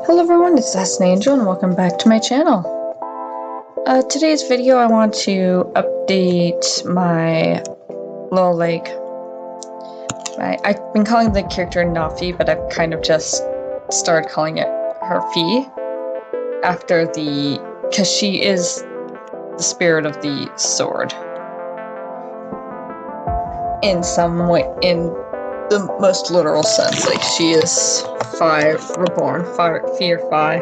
Hello everyone, it's Angel and welcome back to my channel. Today's video I want to update my little I've been calling the character Nafi, but I've kind of just started calling it her Fee because she is the spirit of the sword. In some way, in the most literal sense, like she is reborn, Fee or Fi.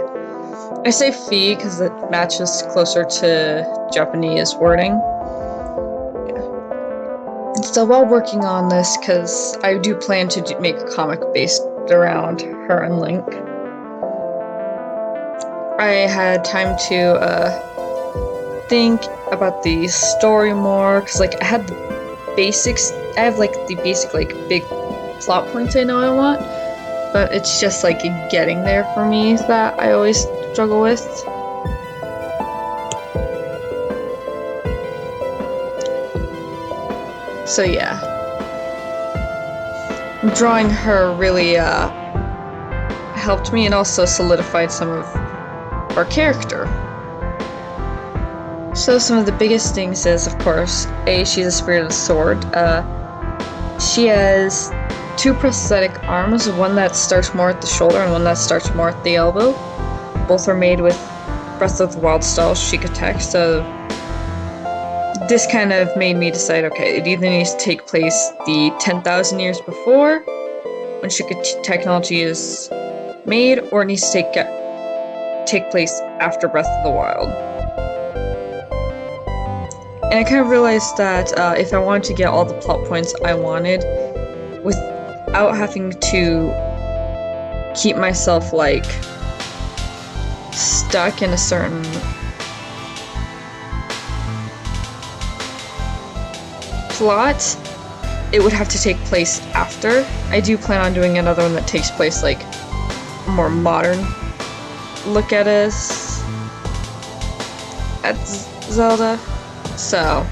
I say Fee because it matches closer to Japanese wording. And so while working on this, because I do plan to make a comic based around her and Link, I had time to think about the story more, because I had the basics. I have the basic big plot points I know I want, but it's just getting there for me that I always struggle with. So yeah, drawing her really helped me and also solidified some of our character. So some of the biggest things is, of course, she's a spirit of the sword. She has two prosthetic arms, one that starts more at the shoulder and one that starts more at the elbow. Both are made with Breath of the Wild style Sheikah tech, so this kind of made me decide, okay, it either needs to take place the 10,000 years before, when Sheikah technology is made, or it needs to take place after Breath of the Wild. And I kind of realized that if I wanted to get all the plot points I wanted, without having to keep myself stuck in a certain plot, it would have to take place after. I do plan on doing another one that takes place a more modern look at Zelda. So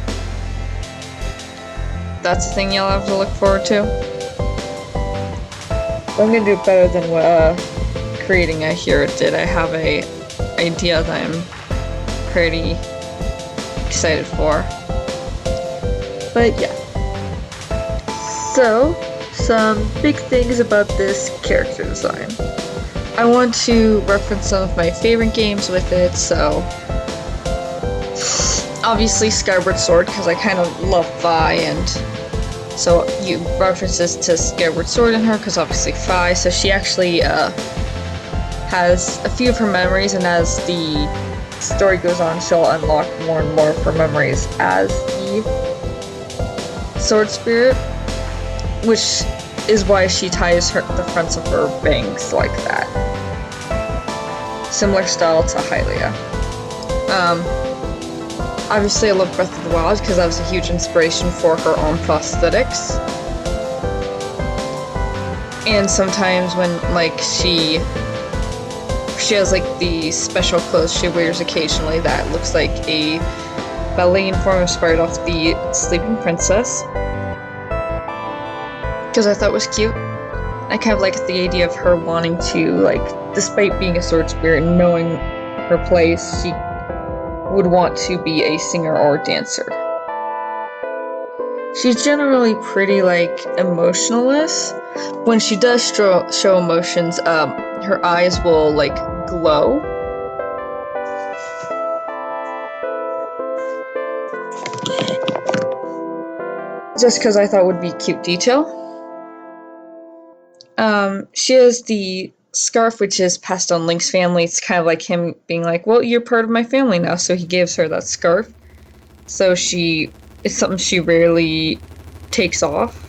that's the thing you'll have to look forward to. I'm gonna do it better than what creating a hero did. I have a idea that I'm pretty excited for. But yeah. So, some big things about this character design. I want to reference some of my favorite games with it, so obviously Skyward Sword, because I kind of love Vi, and so you references to Skyward Sword in her, because obviously Fi, so she actually has a few of her memories, and as the story goes on, she'll unlock more and more of her memories as the Sword Spirit, which is why she ties the fronts of her bangs like that. Similar style to Hylia. Obviously I love Breath of the Wild because that was a huge inspiration for her own prosthetics. And sometimes when she has the special clothes she wears occasionally that looks like a ballet uniform inspired off the Sleeping Princess, because I thought it was cute. I kind of liked the idea of her wanting to, despite being a sword spirit and knowing her place, she would want to be a singer or a dancer. She's generally pretty emotionless. When she does show emotions, her eyes will glow. Just because I thought it would be a cute detail. She has the scarf, which is passed on Link's family. It's kind of like him being well, you're part of my family now, so he gives her that scarf. So it's something she rarely takes off.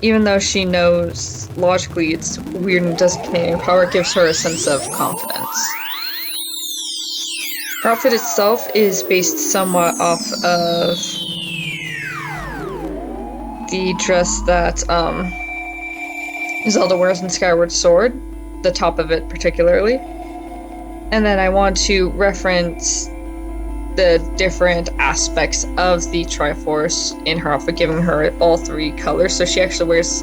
Even though she knows logically it's weird and doesn't contain any power, it gives her a sense of confidence. Her outfit itself is based somewhat off of the dress that Zelda wears in Skyward Sword, the top of it particularly. And then I want to reference the different aspects of the Triforce in her outfit, giving her all three colors. So she actually wears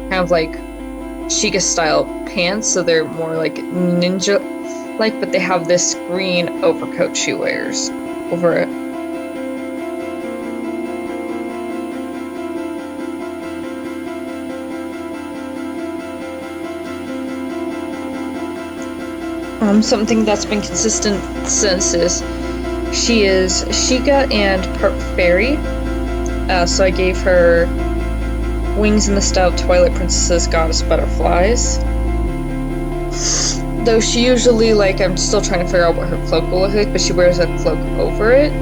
kind of Sheikah style pants, so they're more like ninja-like, but they have this green overcoat she wears over it. Something that's been consistent since is she is Sheikah and part fairy. So I gave her wings in the style of Twilight Princess's Goddess Butterflies. Though she usually, like, I'm still trying to figure out what her cloak will look like, but she wears a cloak over it.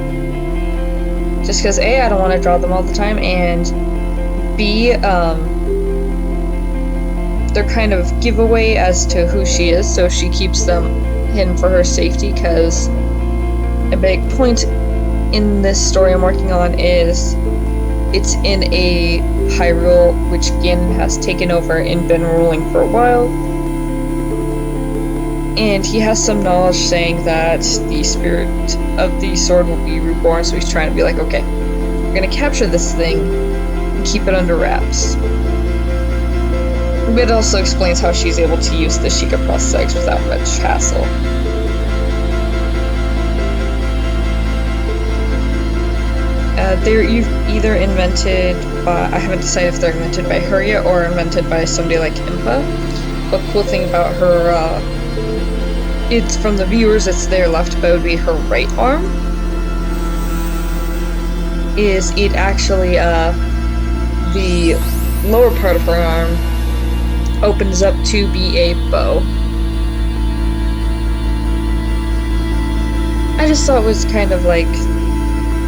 Just because A, I don't want to draw them all the time, and B, they're kind of giveaway as to who she is, so she keeps them hidden for her safety, because a big point in this story I'm working on is it's in a Hyrule which Ganon has taken over and been ruling for a while, and he has some knowledge saying that the spirit of the sword will be reborn, so he's trying to be like, okay, we're gonna capture this thing and keep it under wraps. It also explains how she's able to use the Sheikah prosthetics without much hassle. They're either invented by, I haven't decided if they're invented by her yet or invented by somebody like Impa. But cool thing about her, it's from the viewers, it's their left, but it would be her right arm. Is it actually, the lower part of her arm opens up to be a bow. I just thought it was kind of like,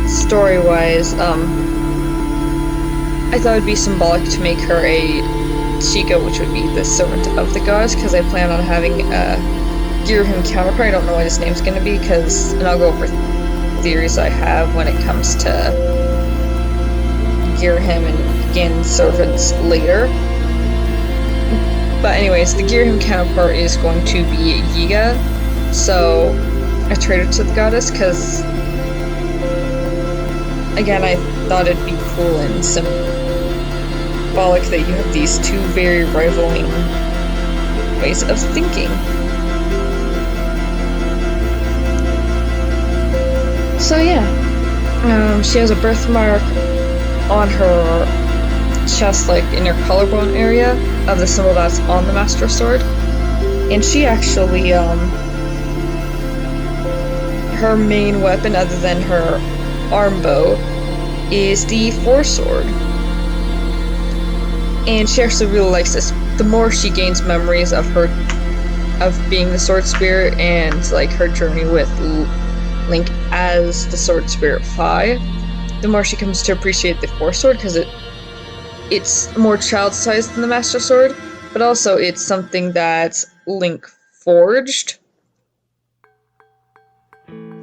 story-wise, I thought it would be symbolic to make her a Sheikah, which would be the servant of the gods, because I plan on having a Girahim counterpart. I don't know what his name's gonna be, and I'll go over theories I have when it comes to Girahim and Ganon's servants later. But anyways, the Girahim counterpart is going to be Yiga, so a traitor to the goddess, because again, I thought it'd be cool and symbolic that you have these two very rivaling ways of thinking. So yeah, she has a birthmark on her chest, like in her collarbone area, of the symbol that's on the Master Sword. And she actually, her main weapon other than her arm bow is the Foresword. And she actually really likes this. The more she gains memories of being the Sword Spirit and like her journey with Link as the Sword Spirit 5, the more she comes to appreciate the Foresword, because it's more child-sized than the Master Sword, but also it's something that Link forged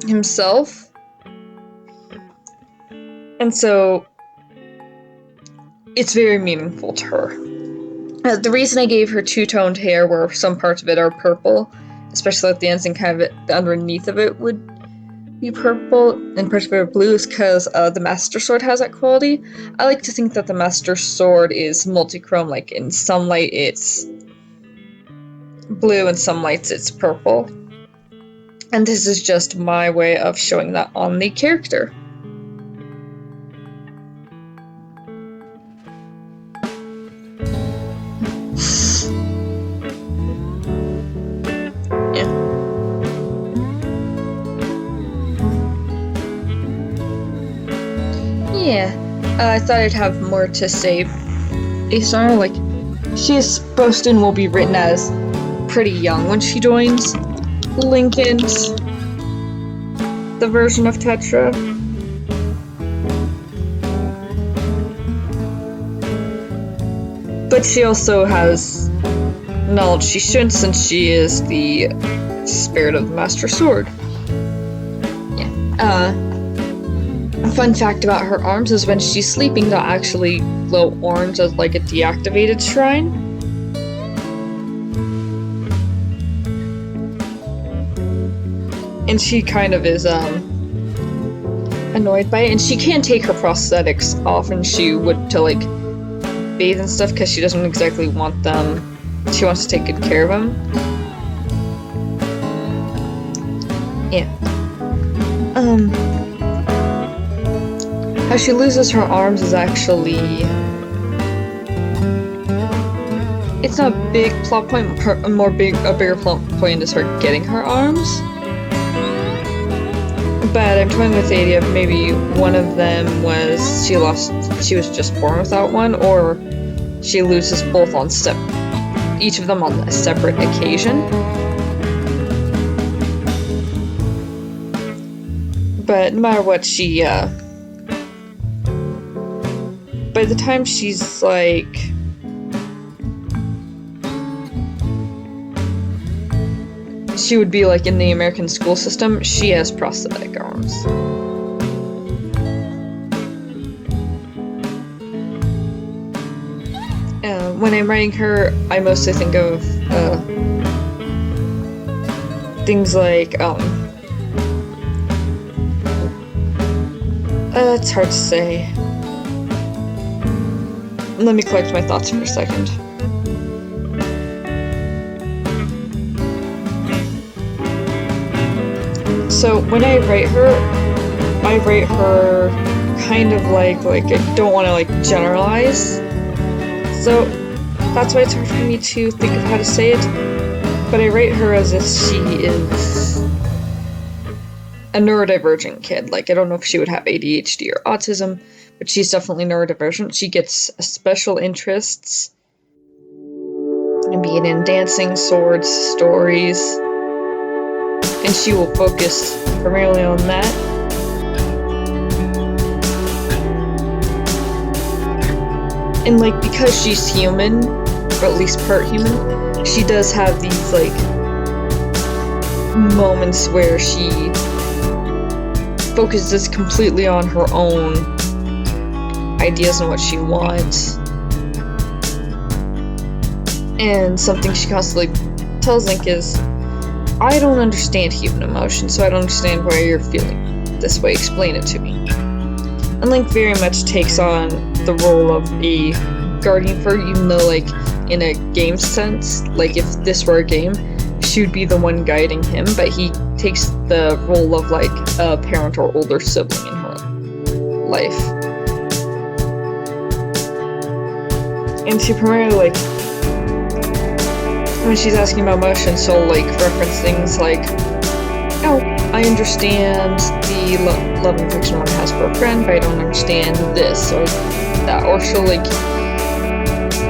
himself. And so it's very meaningful to her. The reason I gave her two-toned hair, where some parts of it are purple, especially at the ends, and kind of the underneath of it would be purple and parts of it are blue, is because the Master Sword has that quality. I like to think that the Master Sword is multi-chrome, like in some light it's blue and some lights it's purple. And this is just my way of showing that on the character. Yeah, I thought I'd have more to say based on her. Like, she is supposed to and will be written as pretty young when she joins Lincoln's, the version of Tetra. But she also has knowledge she shouldn't, since she is the spirit of the Master Sword. Yeah. A fun fact about her arms is when she's sleeping, they'll actually glow orange as like a deactivated shrine. And she kind of is annoyed by it, and she can take her prosthetics off, and she would to like bathe and stuff, because she doesn't exactly want them she wants to take good care of him. Yeah. How she loses her arms is actually... It's not a big plot point, a bigger plot point is her getting her arms. But I'm toying with the idea of maybe one of them was she was just born without one, or she loses both on each of them on a separate occasion. But no matter what, she, by the time she's like... she would be like in the American school system, she has prosthetic arms. When I'm writing her, I mostly think of things like, it's hard to say. Let me collect my thoughts for a second. So when I write her kind of like I don't want to like generalize. So that's why it's hard for me to think of how to say it. But I write her as if she is a neurodivergent kid. Like, I don't know if she would have ADHD or autism, but she's definitely neurodivergent. She gets special interests, be it in dancing, swords, stories, and she will focus primarily on that. And like, because she's human, or at least part human, she does have these like moments where she focuses completely on her own ideas and what she wants. And something she constantly tells Link is, I don't understand human emotion, so I don't understand why you're feeling this way. Explain it to me. And Link very much takes on the role of a guardian for her, even though, like, in a game sense, like, if this were a game, she would be the one guiding him, but he takes the role of, like, a parent or older sibling in her life. And she primarily, like, when she's asking about emotion, she'll, like, reference things like, oh, I understand the love and affection one has for a friend, but I don't understand this or that. Or she'll, like,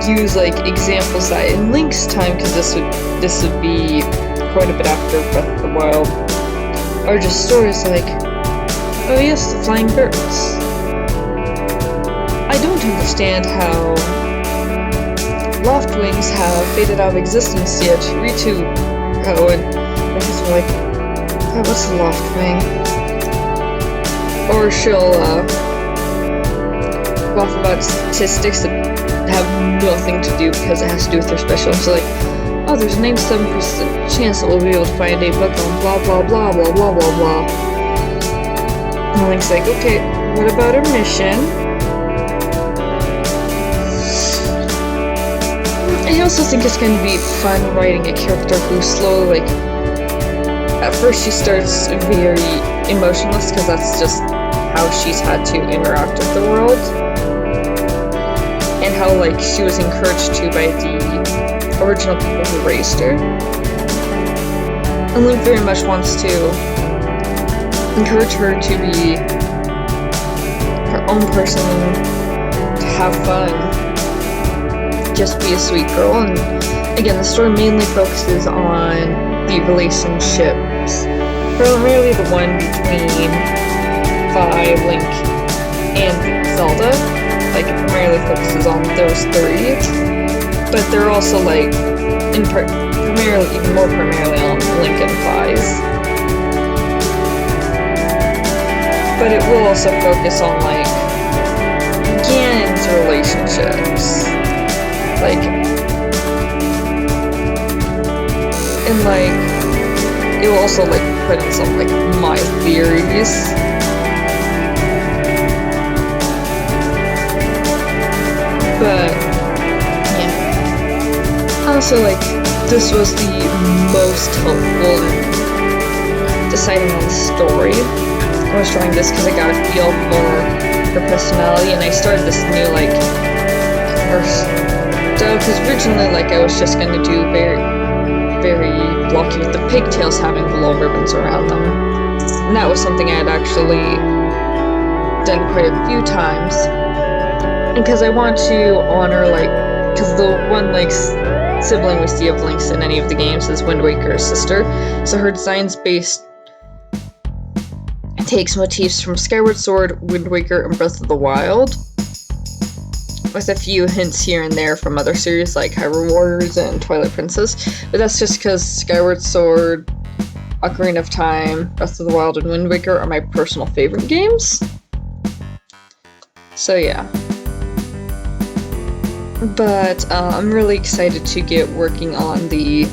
use, like, examples that in Link's time, because this would be quite a bit after Breath of the Wild, are just stories like, oh yes, the flying birds. I don't understand how Loftwings have faded out of existence yet. Ritu, oh, and my kids were like, oh, what's a Loftwing? Or she'll go off about statistics that have nothing to do because it has to do with her special. So like, oh, there's a 97% chance that we'll be able to find a book on blah blah blah blah blah blah blah. And Link's like, okay, what about our mission? I also think it's going to be fun writing a character who slowly, like, at first she starts very emotionless because that's just how she's had to interact with the world, and how, like, she was encouraged to by the original people who raised her. And Link very much wants to encourage her to be her own person, to have fun, just be a sweet girl. And again, the story mainly focuses on the relationships, primarily the one between Vi, Link, and Zelda. Like, it primarily focuses on those three, but they're also, like, primarily, even more primarily on Link and Vi's. But it will also focus on, like, Ganon's relationships. Like, and, like, it will also, like, put in some, like, my theories. But, yeah. also, like, this was the most helpful in deciding on the story. I was trying this because I got a feel for her personality, and I started this new, like, because originally, like, I was just gonna do very blocky with the pigtails having the little ribbons around them. And that was something I had actually done quite a few times. And because I want to honor, like, because the one, like, sibling we see of Link's in any of the games is Wind Waker's sister, so her design's takes motifs from Skyward Sword, Wind Waker, and Breath of the Wild, with a few hints here and there from other series like Hyrule Warriors and Twilight Princess, but that's just because Skyward Sword, Ocarina of Time, Breath of the Wild, and Wind Waker are my personal favorite games. So yeah. But I'm really excited to get working on the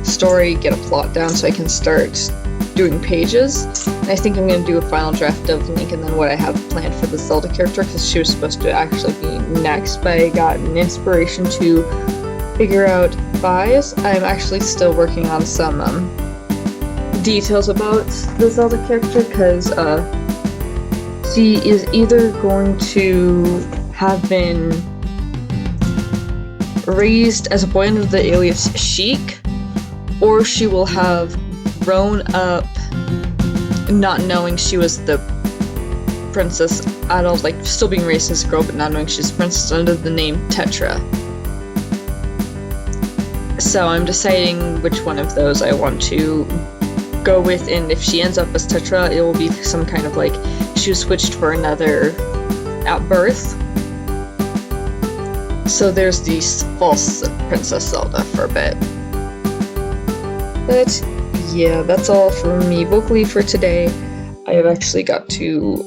story, get a plot down so I can start doing pages. And I think I'm going to do a final draft of Link and then what I have planned for the Zelda character, because she was supposed to actually be next, but I got an inspiration to figure out Fi's. I'm actually still working on some details about the Zelda character, because she is either going to have been raised as a boy under the alias Sheik, or she will have grown up not knowing she was the princess at all, like still being raised as a girl but not knowing she's a princess under the name Tetra. So I'm deciding which one of those I want to go with, and if she ends up as Tetra, it will be some kind of like she was switched for another at birth. So there's the false Princess Zelda for a bit. But yeah, that's all for me vocally for today. I have actually got to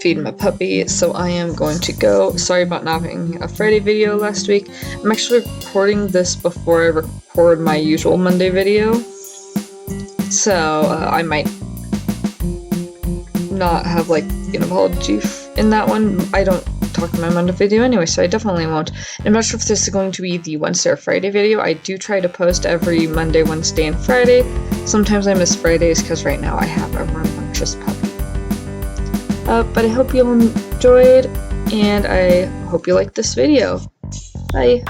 feed my puppy, so I am going to go. Sorry about not having a Friday video last week. I'm actually recording this before I record my usual Monday video, so I might not have like an apology in that one. I don't talk in my Monday video anyway, so I definitely won't. And I'm not sure if this is going to be the Wednesday or Friday video. I do try to post every Monday, Wednesday, and Friday. Sometimes I miss Fridays because right now I have a rambunctious puppy. But I hope you all enjoyed, and I hope you liked this video. Bye!